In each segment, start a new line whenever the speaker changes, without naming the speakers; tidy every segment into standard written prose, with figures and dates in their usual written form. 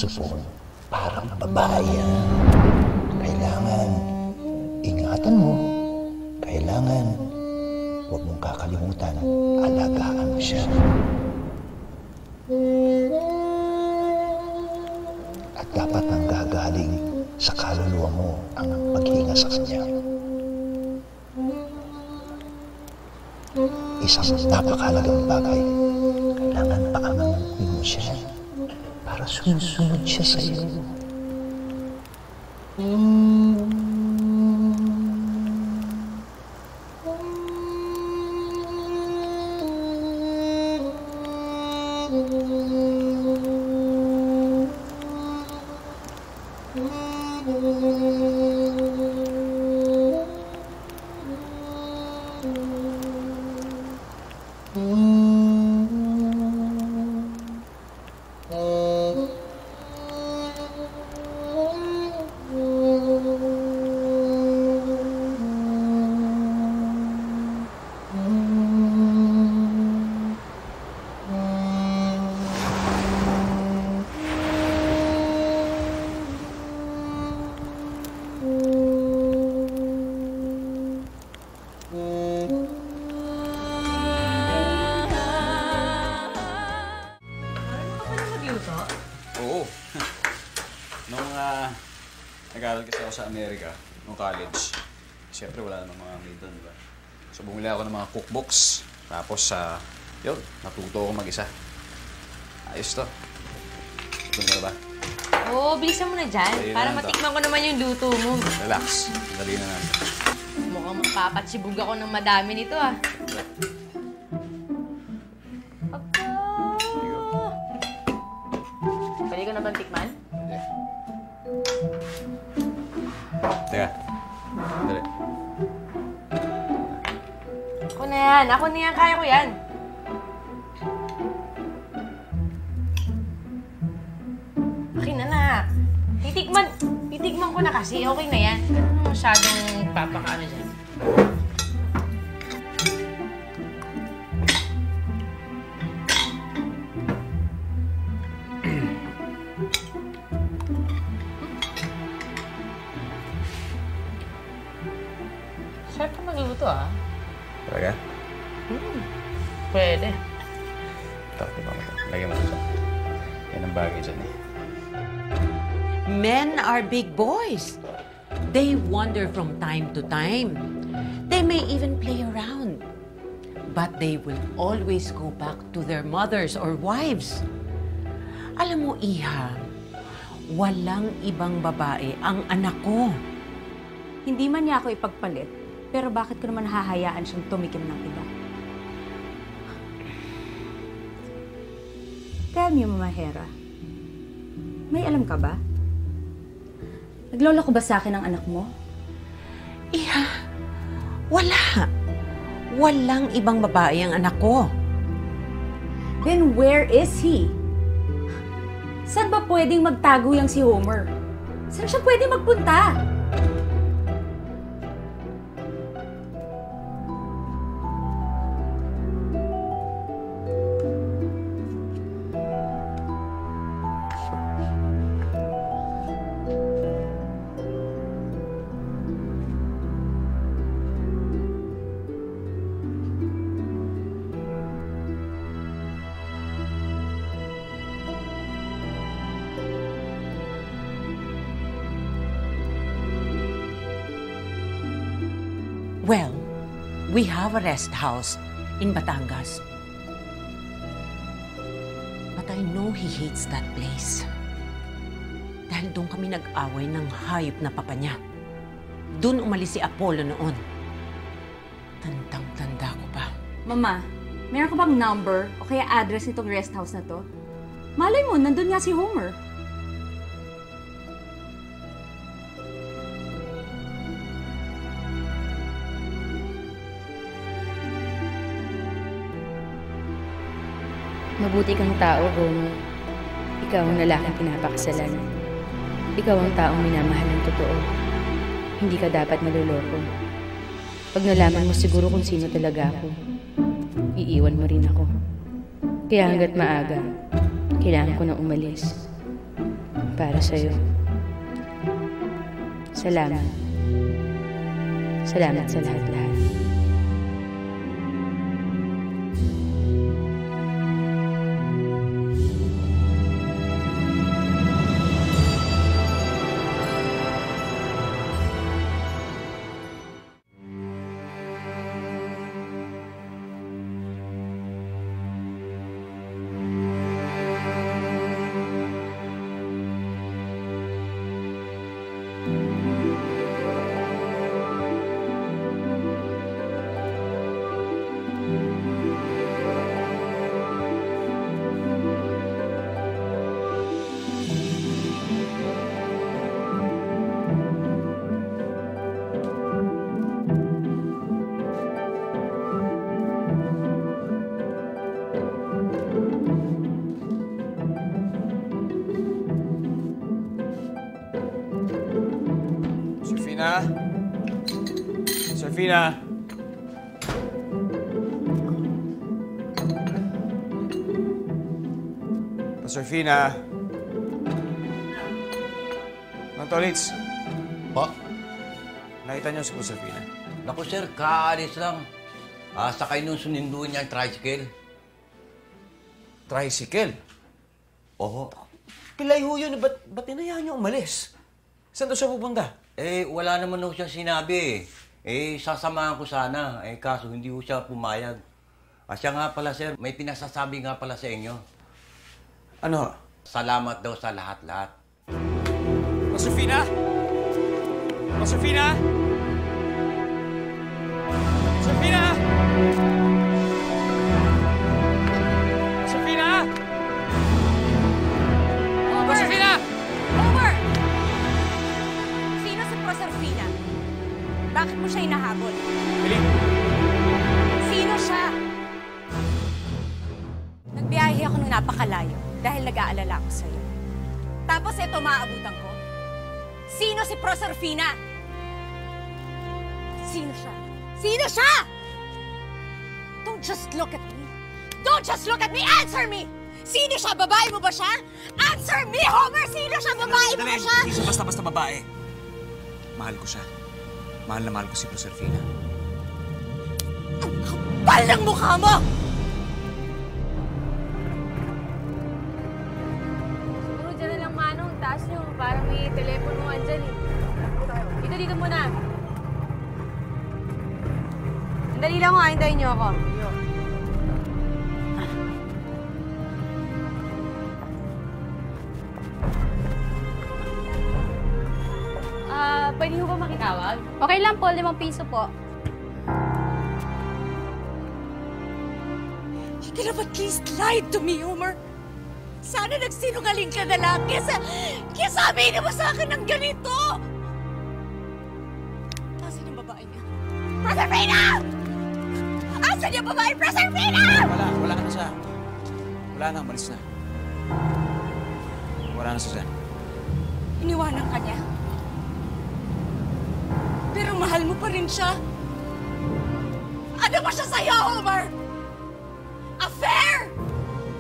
saksopon. Parang babae yan. Kailangan ingatan mo. Kailangan huwag mong kakalimutan. Alagaan mo siya. At dapat nang gagaling sa kaluluwa mo ang paghinga sa kanya. Isang napakahalagang bagay. Kailangan paangamuhin mo siya para sumusunod siya sa iyo.
Oo. Nung nag-aaral kasi ako sa Amerika, nung college, siyempre wala namang mga maid doon, diba? So bumili ako ng mga cookbooks. Tapos, yun, natuto ako mag-isa. Ayos to. Ito na ba?
Oo, bilisan mo na dyan. Para matikman ko naman yung luto mo.
Relax. Dali na natin.
Mukhang mapapatsibog ako ng madami nito, ah. Pwede ko na bang tikman?
Hindi. Teka. Dali.
Ako na yan. Ako na yan. Kaya ko yan. Akin na na. Titikman ko na kasi. Okay na yan. Ano masyadong papakaano dyan? Sarap ka magluto, ah.
Talaga?
Pwede.
Ito, di ba mo ito? Lagyan mo ito. Yan ang bagay dyan eh.
Men are big boys. They wander from time to time. They may even play around. But they will always go back to their mothers or wives. Alam mo, Iha, walang ibang babae ang anak ko.
Hindi man niya ako ipagpalit, pero bakit ko naman hahayaan siyang tumikim ng iba? Tell me, Mama Hera, may alam ka ba? Naglolo ko ba sa akin ang anak mo?
Iha, wala. Walang ibang babae ang anak ko.
Then where is he? Saan ba pwedeng magtago yang si Homer? Saan siya pwedeng magpunta?
Well, we have a rest house in Batangas. But I know he hates that place. Dahil doon kami nag-away ng hayop na papa niya. Doon umalis si Apollo noon. Tandang-tanda ko pa.
Mama, meron ka bang number o kaya address nitong rest house na to? Malay mo, nandun nga si Homer.
Mabuti kang tao, Homer. Ikaw ang lalaking pinapakasalan. Ikaw ang taong minamahal ng totoo. Hindi ka dapat maluloko. Pag nalaman mo siguro kung sino talaga ako, iiwan mo rin ako. Kaya hanggat maaga, kailangan ko na umalis. para sa'yo. Salamat. Salamat sa lahat-lahat.
Serafina! Serafina! Mang Tolits!
Po?
Nakita niyo si Serafina?
Naku sir, kaalis lang. Sakay nung suninduin niya ang tricycle.
Tricycle?
Oho.
Pilay ho yun. Ba't inayaan niyo umalis? Saan daw siya pupunta?
Wala naman ho siya sinabi sasamahan ko sana. Kaso hindi ho siya pumayag. Siya nga pala sir, may pinasasabi nga pala sa inyo.
Ano?
Salamat daw sa lahat-lahat.
Serafina! Serafina! Serafina! Serafina!
Homer!
Serafina!
Homer! Sino si Proserpina? Bakit mo siya hinahabol?
Bili!
Sino siya? Nagbiyahe ako nung napakalayo dahil nag-aalala ako sa'yo. Tapos eto maaabutan ko. Sino si Proserpina? Sino siya? Sino siya? Don't just look at me. Don't just look at me! Answer me! Sino siya? Babae mo ba siya? Answer me, Homer! Sino siya? Babae mo ba siya?
Hindi siya basta-basta babae. Mahal ko siya. Mahal na mahal ko si Proserpina.
Ang kapal ng mukha mo!
Siguro dyan na lang, Manong. Taas nyo. Parang may telepono andyan eh. Dito muna. Sandali lang, hintayin niyo ako. Pwede mo ba makitawag?
Okay lang po, 5 piso po.
You could have at least lied to me, Homer. Sana nagsinungaling ka na lang kesa sabihin mo sa akin ng ganito. Asan yung babae niya? Proserpina! Asan yung babae, Proserpina?
Wala na siya. Wala na, malis na. Wala na siya.
Iniwanan ka niya. Pero mahal mo pa rin siya. Ano ba siya sa'yo, Homer? Affair?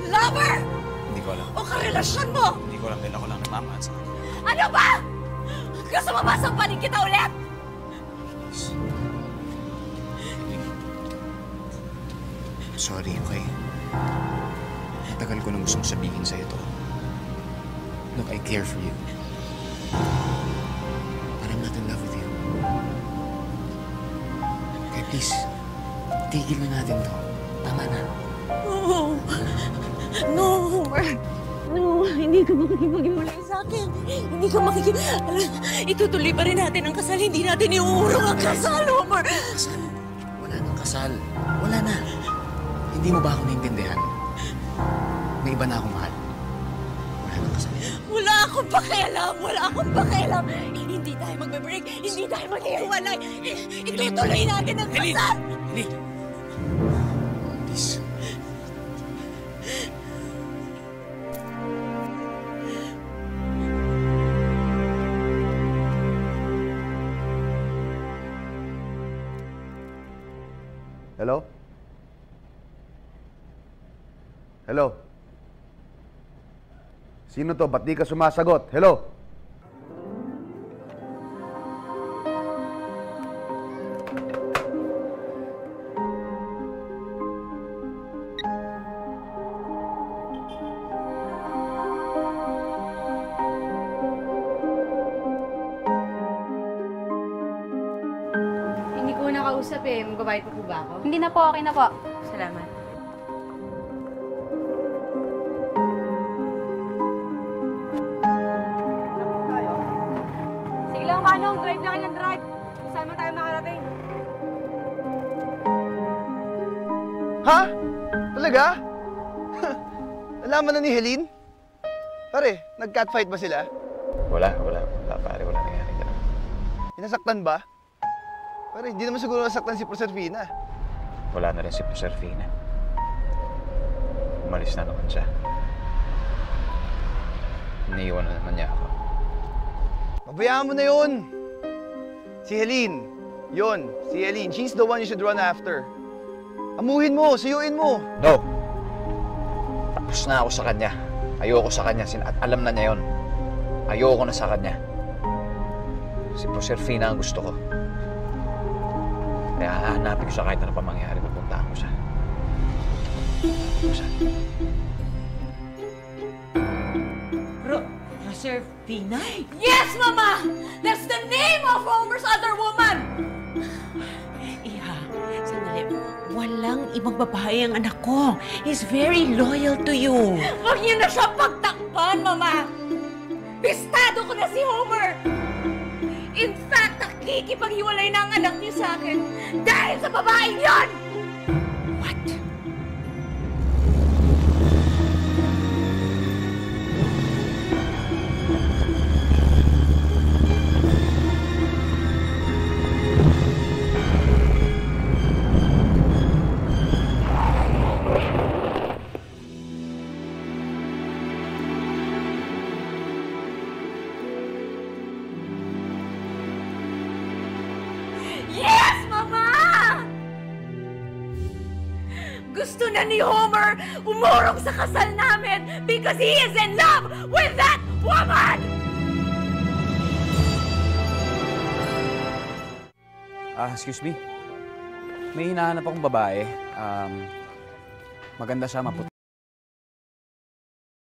Lover?
Hindi ko alam.
O karelasyon mo?
Hindi ko alam dahil ako lang nagmamahal sa kanya.
Ano ba? Gusto mo ba sampaling kita ulit?
Sorry, okay? Matagal ko nang gustong sabihin sa'yo to. Look, I care for you. But I'm not in love with you. Kaya please, tigil na natin to. Tama na.
No. No, Homer. No, hindi ka makikipag-iwalay sa akin. Hindi ka itutuloy pa rin natin ang kasal. Hindi natin iuurong ang kasal, Homer.
Kasal? Wala nang kasal. Wala na. Hindi mo ba ako naintindihan? May iba na akong mahal. Wala nang kasal.
Wala akong pakialam. Wala akong pakialam. Hindi tayo magbe-break. Hindi tayo mag-iwalay. Itutuloy natin ang kasal.
Helene! Please.
Hello? Hello? Sino to? Ba't di ka sumasagot? Hello?
Hindi ko nakausap eh. Magbabayad pa po ba ako?
Hindi na po, okay na po.
Salamat. Sige lang, Manong. Drive lang ng drive. Saan man tayo makarating?
Ha? Talaga? Nalaman na ni Helene? Pare, nag-catfight ba sila?
Wala pare, wala nangyari dyan.
Sinasaktan ba? Pare, hindi naman siguro nasaktan si Proserpina.
Wala na rin si Proserpina. Umalis na naman siya. Iniiwan na naman niya ako.
Pabayaan mo na yun! Si Helene. Yun, si Helene. She's the one you should run after. Amuhin mo, suyuin mo.
No! Tapos na ako sa kanya. Ayoko sa kanya. At alam na niya yun. Ayoko na sa kanya. Si Proserpina ang gusto ko. Kaya hahanapin ko siya kahit ano pa mangyari. Pupuntahan ko siya.
Proserpina?
Yes, Mama! That's the name of Homer's other woman!
Iha, sandali. Walang ibang babae ang anak ko. He's very loyal to you.
Huwag niyo na siya pagtakpan, Mama! Bistado ko na si Homer! In fact, nakikipaghiwalay na ang anak niyo sa akin dahil sa babaeng yon!
What?
Yes, Mama! Gusto na ni Homer umurong sa kasal namin because he is in love with that woman!
Excuse me. May hinahanap akong babae. Maganda siya, maputi.